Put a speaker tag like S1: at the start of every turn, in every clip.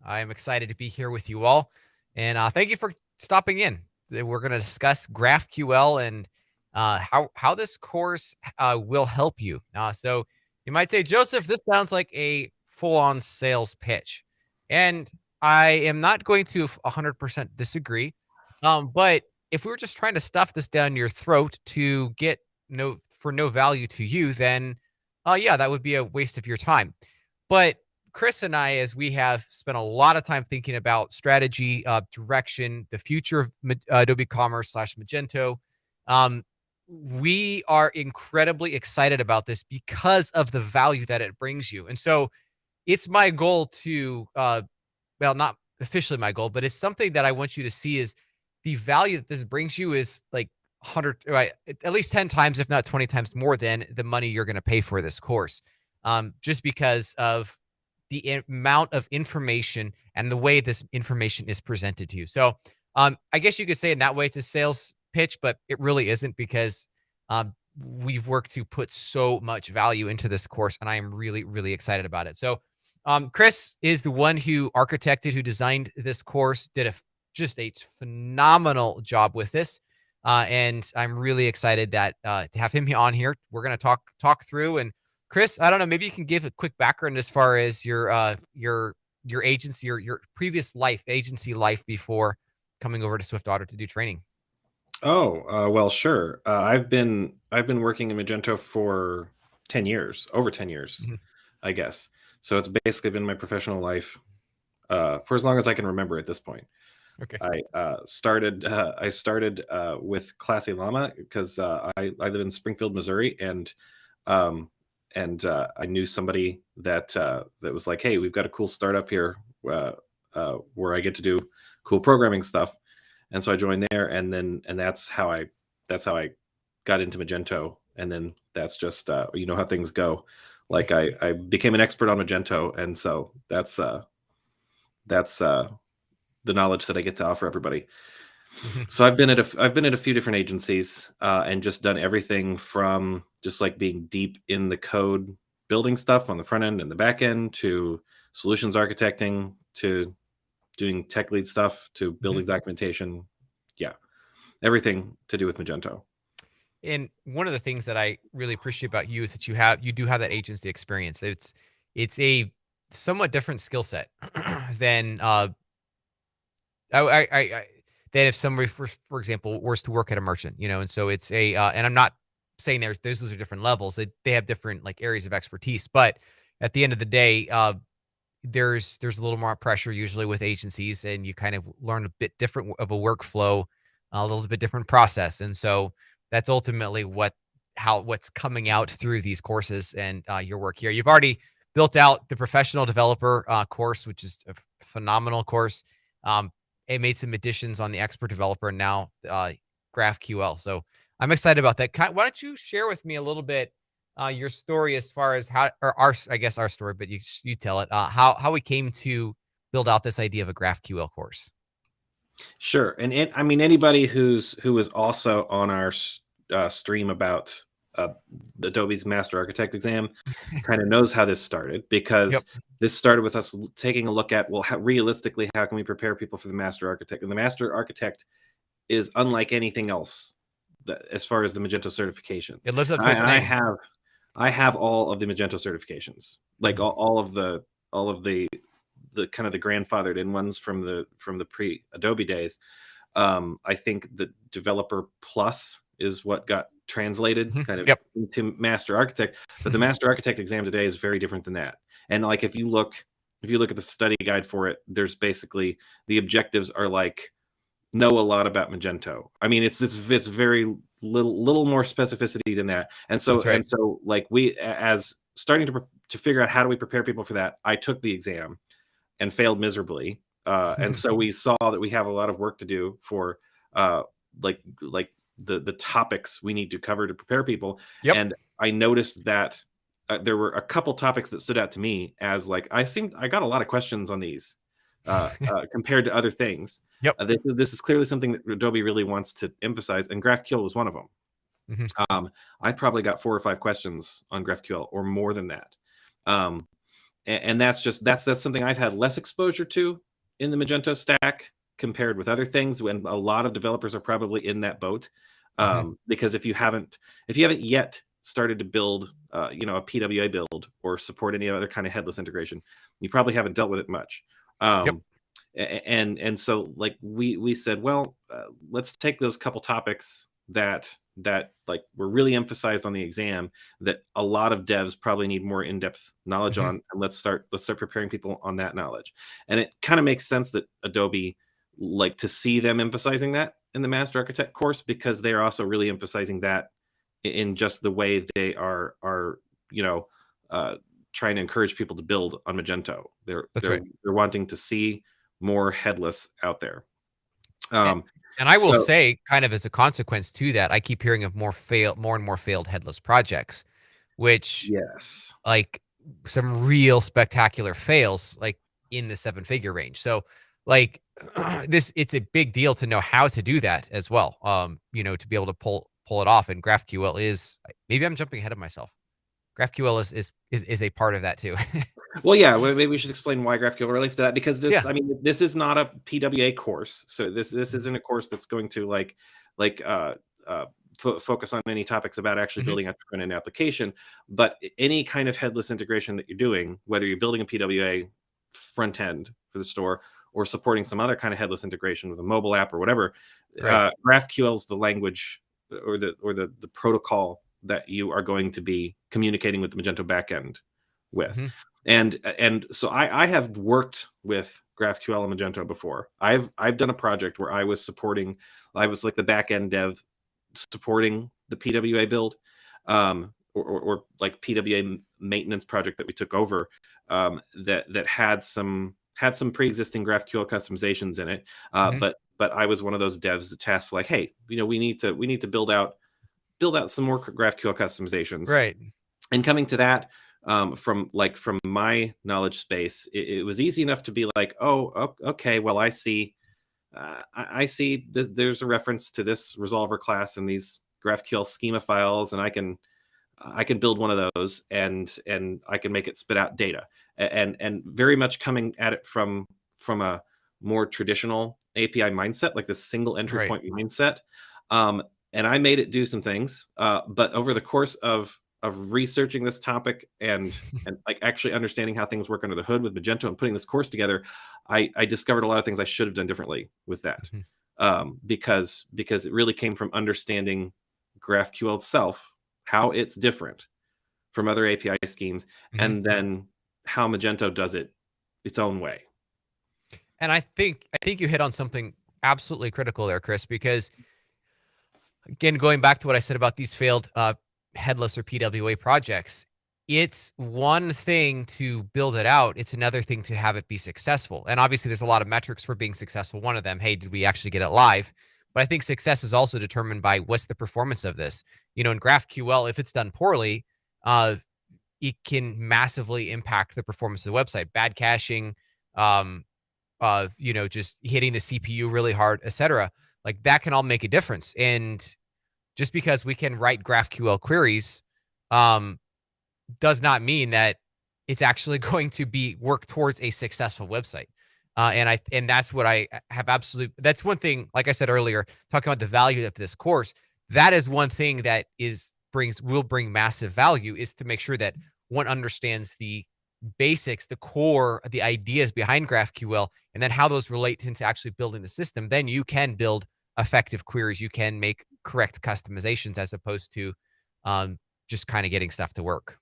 S1: I'm excited to be here with you all, and thank you for stopping in. We're going to discuss GraphQL and how this course will help you. So you might say, Joseph, this sounds like a full-on sales pitch, and I am not going to 100% disagree. But if we were just trying to stuff this down your throat to get no value to you, then yeah, that would be a waste of your time. But Chris and I, as we have spent a lot of time thinking about strategy, direction, the future of Adobe Commerce / Magento, um, we are incredibly excited about this because of the value that it brings you. And so it's my goal to, well, not officially my goal, but it's something that I want you to see is the value that this brings you is like 100, right, at least 10 times, if not 20 times more than the money you're going to pay for this course. Just because of the amount of information and the way this information is presented to you. So I guess you could say in that way it's a sales pitch, but it really isn't because we've worked to put so much value into this course, and I am really, really excited about it. So Chris is the one who designed this course, did just a phenomenal job with this. And I'm really excited that to have him on here. We're going to talk through. And Chris, I don't know, maybe you can give a quick background as far as your agency or your previous agency life before coming over to SwiftOtter to do training.
S2: Oh, well, sure. I've been working in Magento for 10 years, over 10 years,
S1: Mhm.
S2: I guess. So it's basically been my professional life for as long as I can remember at this point.
S1: Okay.
S2: I started with Classy Llama because I live in Springfield, Missouri, and I knew somebody that was like, hey, we've got a cool startup here where I get to do cool programming stuff. And so I joined there, and that's how I got into Magento, and then that's just you know how things go. Like I became an expert on Magento, and so that's the knowledge that I get to offer everybody. So I've been at a few different agencies and just done everything from just like being deep in the code, building stuff on the front end and the back end, to solutions architecting, to doing tech lead stuff, to building documentation. Yeah, everything to do with Magento.
S1: And one of the things that I really appreciate about you is that you do have that agency experience. It's a somewhat different skill set than I than if somebody, for example, was to work at a merchant, and so it's and I'm not saying those are different levels. They have different like areas of expertise, but at the end of the day, there's a little more pressure usually with agencies, and you kind of learn a bit different of a workflow, a little bit different process, and so that's ultimately what's coming out through these courses and your work here. You've already built out the professional developer course, which is a phenomenal course. It made some additions on the expert developer and now GraphQL. So I'm excited about that. Why don't you share with me a little bit your story as far as I guess our story, but you tell it, how we came to build out this idea of a GraphQL course.
S2: Sure, and I mean anybody who was also on our stream about Adobe's Master Architect exam kind of knows how this started, because
S1: Yep.
S2: this started with us taking a look at, well, realistically, how can we prepare people for the Master Architect? And the Master Architect is unlike anything else as far as the Magento certifications.
S1: It lives up to its
S2: And
S1: name.
S2: I have all of the Magento certifications, like all of the kind of the grandfathered in ones from the pre Adobe days. I think the Developer Plus is what got translated kind of into Master Architect, but the Master Architect exam today is very different than that. And like if you look at the study guide for it, there's basically the objectives are like know a lot about Magento. I mean, it's very little more specificity than that. And so
S1: That's right.
S2: like we as starting to figure out how do we prepare people for that, I took the exam and failed miserably. And so we saw that we have a lot of work to do for like the topics we need to cover to prepare people.
S1: Yep.
S2: And I noticed that there were a couple topics that stood out to me as like I got a lot of questions on these compared to other things.
S1: Yep.
S2: This is clearly something that Adobe really wants to emphasize, and GraphQL was one of them. I probably got 4 or 5 questions on GraphQL or more than that. and that's something I've had less exposure to in the Magento stack compared with other things. When a lot of developers are probably in that boat,
S1: Mhm.
S2: because if you haven't yet started to build, a PWA build or support any other kind of headless integration, you probably haven't dealt with it much.
S1: Yep.
S2: Um, and so like we said, well, let's take those couple topics that like were really emphasized on the exam that a lot of devs probably need more in-depth knowledge
S1: Mhm.
S2: on, and let's start preparing people on that knowledge. And it kind of makes sense that Adobe, like, to see them emphasizing that in the Master Architect course, because they are also really emphasizing that in just the way they are you know uh, trying to encourage people to build on Magento. They're
S1: That's
S2: they're
S1: right.
S2: they're wanting to see more headless out there.
S1: A
S2: Um,
S1: and I will
S2: so
S1: say, kind of as a consequence to that, I keep hearing of more and more failed headless projects, which,
S2: yes.
S1: like, some real spectacular fails, like, in the seven-figure range. So, like, it's a big deal to know how to do that as well, to be able to pull it off, and GraphQL is maybe I'm jumping ahead of myself. GraphQL is a part of that too.
S2: Well, yeah, well, maybe we should explain why GraphQL relates to that, because
S1: Yeah.
S2: this is not a PWA course. So this
S1: Mhm.
S2: isn't a course that's going to like uh, focus on any topics about actually
S1: Mhm.
S2: building a front end application. But any kind of headless integration that you're doing, whether you're building a PWA front end for the store or supporting some other kind of headless integration with a mobile app or whatever,
S1: Right.
S2: GraphQL is the language or the protocol that you are going to be communicating with the Magento backend with.
S1: Mhm.
S2: And so I have worked with GraphQL and Magento before. I've done a project where I was like the back end dev supporting the PWA build, or like PWA maintenance project that we took over, that had some pre-existing GraphQL customizations in it.
S1: Mhm.
S2: But I was one of those devs that tasked, like, hey, we need to build out some more GraphQL customizations.
S1: Right.
S2: And coming to that, from my knowledge space, it was easy enough to be like, oh, okay, well, I see, I see there's a reference to this resolver class and these GraphQL schema files, and I can build one of those, and I can make it spit out data. And very much coming at it from a more traditional API mindset, like this single entry
S1: Right.
S2: point mindset. Um, and I made it do some things, but over the course of researching this topic and like actually understanding how things work under the hood with Magento and putting this course together, I discovered a lot of things I should have done differently with that,
S1: Mhm.
S2: because it really came from understanding GraphQL itself, how it's different from other API schemes,
S1: Mhm.
S2: and then how Magento does it its own way.
S1: And I think you hit on something absolutely critical there, Chris, because again, going back to what I said about these failed headless or PWA projects, it's one thing to build it out. It's another thing to have it be successful. And obviously, there's a lot of metrics for being successful. One of them, hey, did we actually get it live? But I think success is also determined by what's the performance of this. In GraphQL, if it's done poorly, uh, it can massively impact the performance of the website. Bad caching, um, just hitting the CPU really hard, etc. Like that can all make a difference. And just because we can write GraphQL queries, um, does not mean that it's actually going to be work towards a successful website. And that's what I have absolute. That's one thing. Like I said earlier, talking about the value of this course, that is one thing that will bring massive value is to make sure that one understands the basics, the core, the ideas behind GraphQL, and then how those relate into actually building the system. Then you can build effective queries. You can make correct customizations as opposed to just kind of getting stuff to work.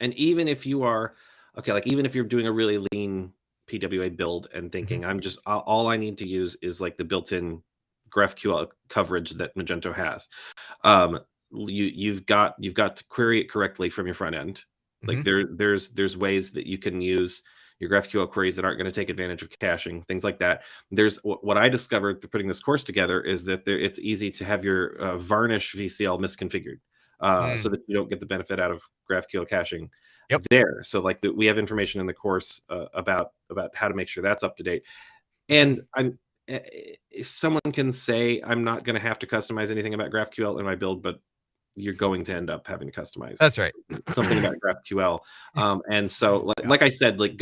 S2: And even if you are okay, like even if you're doing a really lean PWA build and
S1: Mhm.
S2: thinking, I'm just all I need to use is like the built-in GraphQL coverage that Magento has. um, you've got to query it correctly from your front end. Like
S1: Mhm.
S2: there's ways that you can use your GraphQL queries that aren't going to take advantage of caching, things like that. There's what I discovered through putting this course together is that it's easy to have your varnish VCL misconfigured, so
S1: Mm.
S2: that you don't get the benefit out of GraphQL caching
S1: Yep.
S2: there. So like we have information in the course about how to make sure that's up to date.
S1: Mhm.
S2: And someone can say I'm not going to have to customize anything about GraphQL in my build, but you're going to end up having to customize.
S1: That's right.
S2: Something about GraphQL. And so,
S1: Yeah.
S2: like I said, like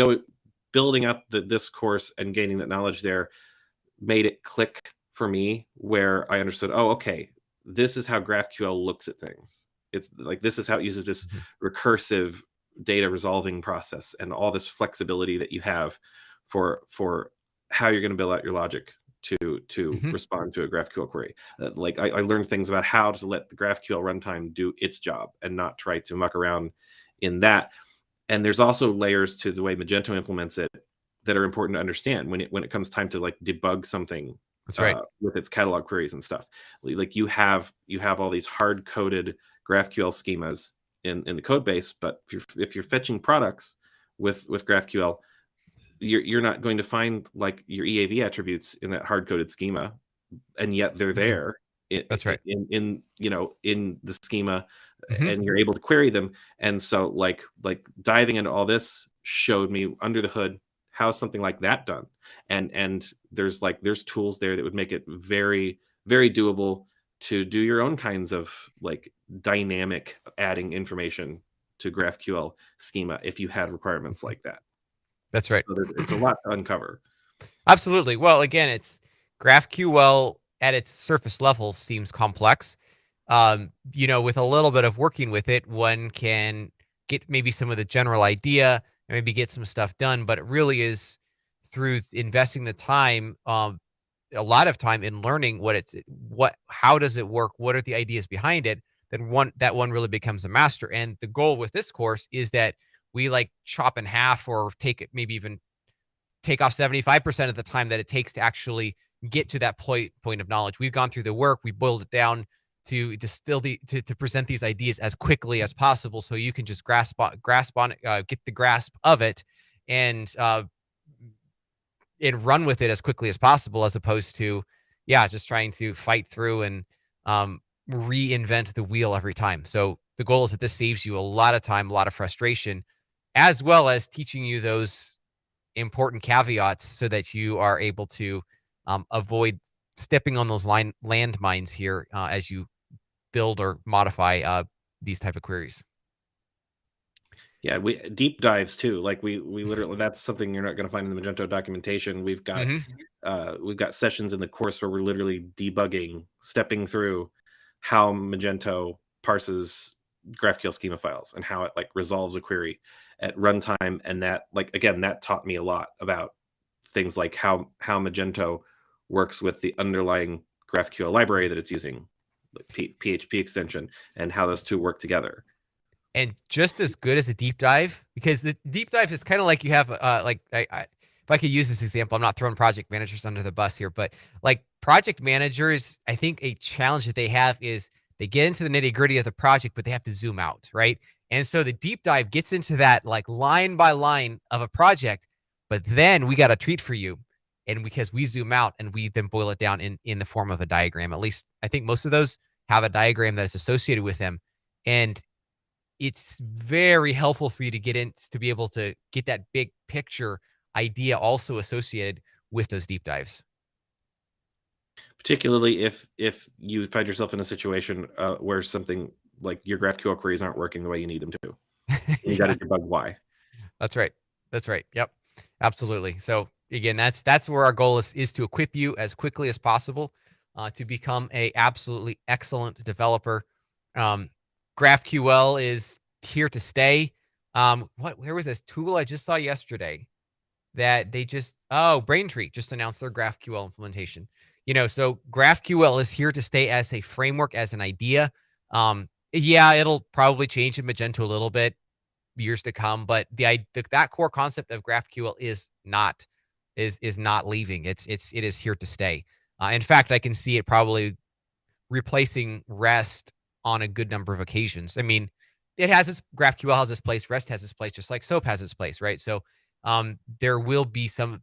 S2: building up this course and gaining that knowledge there made it click for me, where I understood, oh, okay, this is how GraphQL looks at things. It's like, this is how it uses this
S1: Mhm.
S2: recursive data resolving process and all this flexibility that you have for how you're going to build out your logic to
S1: Mhm.
S2: respond to a GraphQL query. Like I learned things about how to let the GraphQL runtime do its job and not try to muck around in that. And there's also layers to the way Magento implements it that are important to understand when it comes time to like debug something
S1: That's right.
S2: with its catalog queries and stuff. Like you have all these hard coded GraphQL schemas in the code base, but if you're fetching products with GraphQL, you're not going to find like your EAV attributes in that hard coded schema, and yet they're
S1: Mhm.
S2: there
S1: That's right.
S2: in in the schema,
S1: Mhm.
S2: and you're able to query them. And so like diving into all this showed me under the hood how something like that done. And there's tools there that would make it very, very doable to do your own kinds of like dynamic adding information to GraphQL schema if you had requirements
S1: Mhm.
S2: like that.
S1: That's right.
S2: So it's a lot to uncover.
S1: Absolutely. Well, again, it's GraphQL at its surface level seems complex. With a little bit of working with it, one can get maybe some of the general idea and maybe get some stuff done. But it really is through investing the time, a lot of time in learning how does it work, what are the ideas behind it. Then one really becomes a master. And the goal with this course is that we like chop in half or take it, maybe even take off 75% of the time that it takes to actually get to that point of knowledge. We've gone through the work, we boiled it down to distill to present these ideas as quickly as possible, so you can just grasp on it, get the grasp of it, and run with it as quickly as possible, as opposed to, yeah, just trying to fight through and um, reinvent the wheel every time. So the goal is that this saves you a lot of time, a lot of frustration, as well as teaching you those important caveats so that you are able to avoid stepping on those landmines here as you build or modify these type of queries.
S2: Yeah, we deep dives too. Like we literally, that's something you're not going to find in the Magento documentation.
S1: Hmm.
S2: We've got sessions in the course where we're literally debugging, stepping through how Magento parses GraphQL schema files and how it like resolves a query at runtime. And that, like, again, that taught me a lot about things like how Magento works with the underlying GraphQL library that it's using, like PHP extension, and how those two work together.
S1: And just as good as a deep dive, because the deep dive is kind of like you have, if I could use this example, I'm not throwing project managers under the bus here, but like project managers, I think a challenge that they have is they get into the nitty gritty of the project, but they have to zoom out, right? And so the deep dive gets into that like line by line of a project, but then we got a treat for you. And because we zoom out and we then boil it down in the form of a diagram, at least I think most of those have a diagram that is associated with them. And it's very helpful for you to get in to be able to get that big picture idea also associated with those deep dives.
S2: Particularly if you find yourself in a situation where something like your GraphQL queries aren't working the way you need them to, and you got
S1: Yeah,
S2: to debug why.
S1: that's right. That's right. Yep. Absolutely. So again, that's where our goal is to equip you as quickly as possible to become a absolutely excellent developer. Um, GraphQL is here to stay. Where was this tool I just saw yesterday? That they just Braintree just announced their GraphQL implementation. So GraphQL is here to stay as a framework, as an idea. Yeah, it'll probably change in Magento a little bit years to come, but that core concept of GraphQL is not leaving. It is here to stay. In fact, I can see it probably replacing REST on a good number of occasions. I mean, GraphQL has its place, REST has its place, just like SOAP has its place, right? So there will be some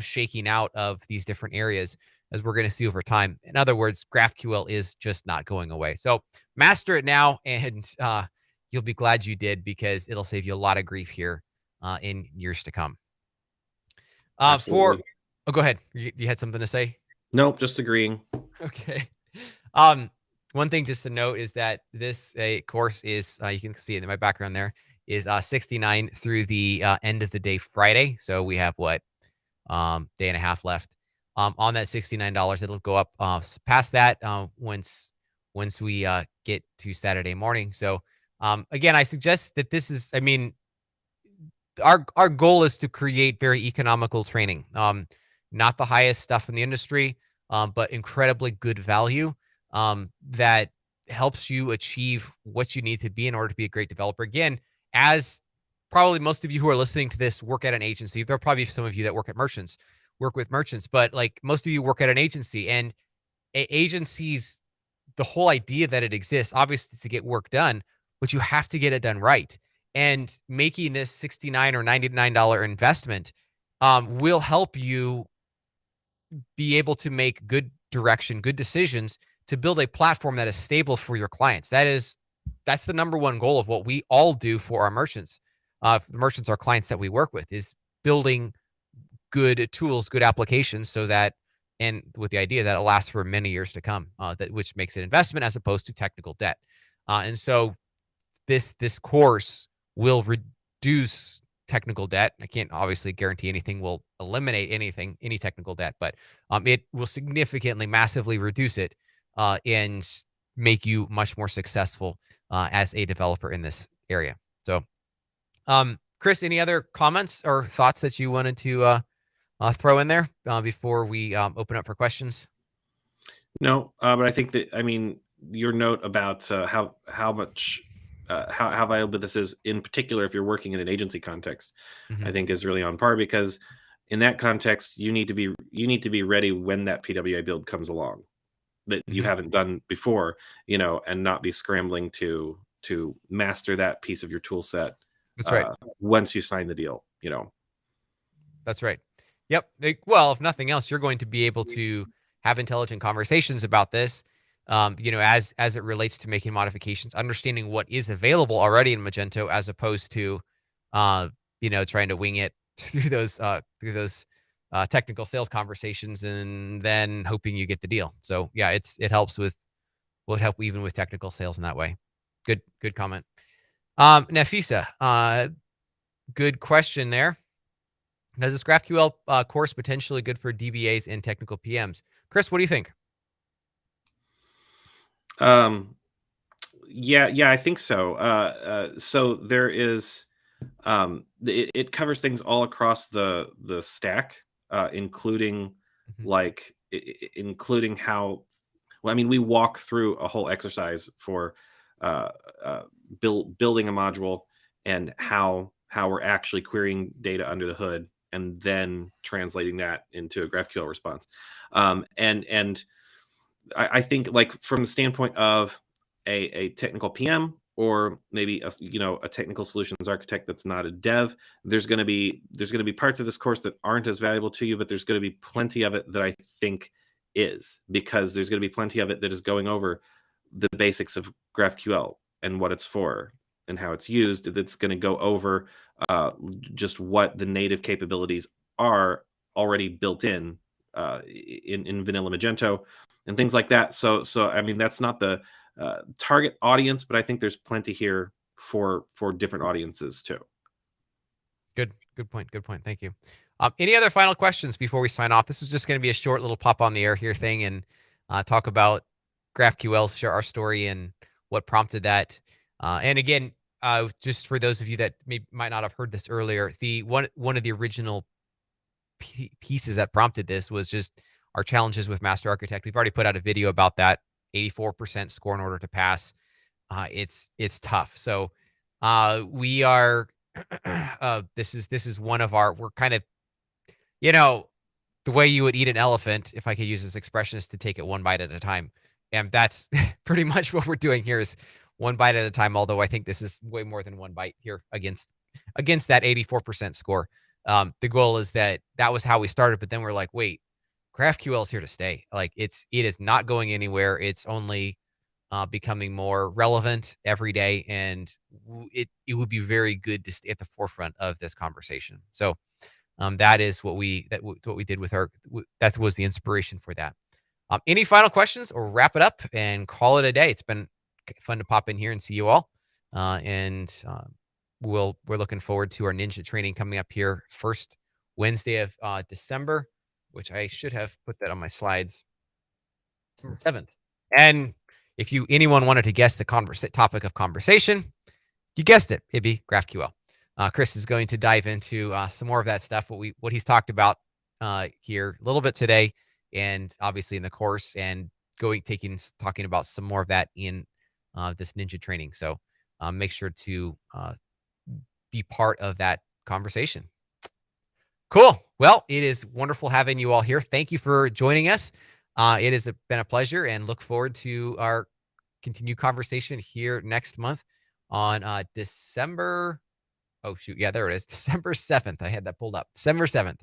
S1: shaking out of these different areas as we're going to see over time. In other words, GraphQL is just not going away. So master it now, and you'll be glad you did, because it'll save you a lot of grief here in years to come.
S2: Absolutely.
S1: Go ahead. You had something to say?
S2: Nope, just agreeing.
S1: Okay. Um, one thing just to note is that this course is, you can see it in my background there, is 69 through the end of the day Friday. So we have what, day and a half left. On that $69, it'll go up past that once we get to Saturday morning. So again, I suggest that this is, I mean, our goal is to create very economical training. Not the highest stuff in the industry, but incredibly good value that helps you achieve what you need to be in order to be a great developer. Again, as probably most of you who are listening to this work at an agency, there are probably some of you that work with merchants, but like most of you work at an agency, and agencies, the whole idea that it exists, obviously, is to get work done, but you have to get it done right. And making this $69 or $99 investment will help you be able to make good direction, good decisions to build a platform that is stable for your clients. That's the number one goal of what we all do for our merchants. The merchants are clients that we work with, is building good tools, good applications, so that, and with the idea that it lasts for many years to come, which makes it investment as opposed to technical debt. And so this course will reduce technical debt. I can't obviously guarantee anything will eliminate any technical debt, but it will significantly, massively reduce it and make you much more successful as a developer in this area. So, Chris, any other comments or thoughts that you wanted to throw in there before we open up for questions?
S2: No, but I think that, I mean, your note about how much how valuable this is, in particular, if you're working in an agency context,
S1: Mm-hmm.
S2: I think is really on par, because in that context, you need to be ready when that PWA build comes along that you
S1: Mm-hmm.
S2: haven't done before, and not be scrambling to master that piece of your tool set
S1: That's right.
S2: once you sign the deal.
S1: That's right. Yep. Well, if nothing else, you're going to be able to have intelligent conversations about this, as it relates to making modifications, understanding what is available already in Magento, as opposed to, trying to wing it through those technical sales conversations and then hoping you get the deal. So yeah, will help even with technical sales in that way. Good comment. Nafisa, good question there. Is this GraphQL course potentially good for DBAs and technical PMs? Chris, what do you think?
S2: Yeah, I think so. So there is, it covers things all across the stack, including
S1: Mhm.
S2: including how. Well, I mean, we walk through a whole exercise for uh, building a module, and how we're actually querying data under the hood, and then translating that into a GraphQL response. And I think, like, from the standpoint of a technical PM, or maybe a technical solutions architect that's not a dev, there's going to be parts of this course that aren't as valuable to you, but there's going to be plenty of it that I think is, because there's going to be plenty of it that is going over the basics of GraphQL and what it's for and how it's used. That's going to go over just what the native capabilities are already built in vanilla Magento and things like that. So I mean, that's not the target audience, but I think there's plenty here for different audiences too.
S1: Good point. Good point. Thank you. Any other final questions before we sign off? This is just going to be a short little pop on the air here thing, and talk about GraphQL, share our story and what prompted that. And again, just for those of you that might not have heard this earlier, the one of the original pieces that prompted this was just our challenges with Master Architect. We've already put out a video about that. 84% score in order to pass. It's tough. So we are. This is one of our. We're kind of, the way you would eat an elephant, if I could use this expression, is to take it one bite at a time, and that's pretty much what we're doing here, is one bite at a time. Although I think this is way more than one bite here against that 84% score. The goal is that was how we started, but then we're like, wait, GraphQL is here to stay. Like it is not going anywhere. It's only becoming more relevant every day, and it would be very good to stay at the forefront of this conversation. So that is what we did with that was the inspiration for that. Any final questions, or wrap it up and call it a day? It's been fun to pop in here and see you all. We're looking forward to our Ninja training coming up here first Wednesday of December, which I should have put that on my slides. December 7th. And if anyone wanted to guess the topic of conversation, you guessed it. It'd be GraphQL. Chris is going to dive into some more of that stuff, what he's talked about here a little bit today, and obviously in the course, and talking about some more of that in this Ninja training. So make sure to be part of that conversation. Cool. Well, it is wonderful having you all here. Thank you for joining us. It has been a pleasure, and look forward to our continued conversation here next month on December. Oh, shoot. Yeah, there it is. December 7th. I had that pulled up. December 7th.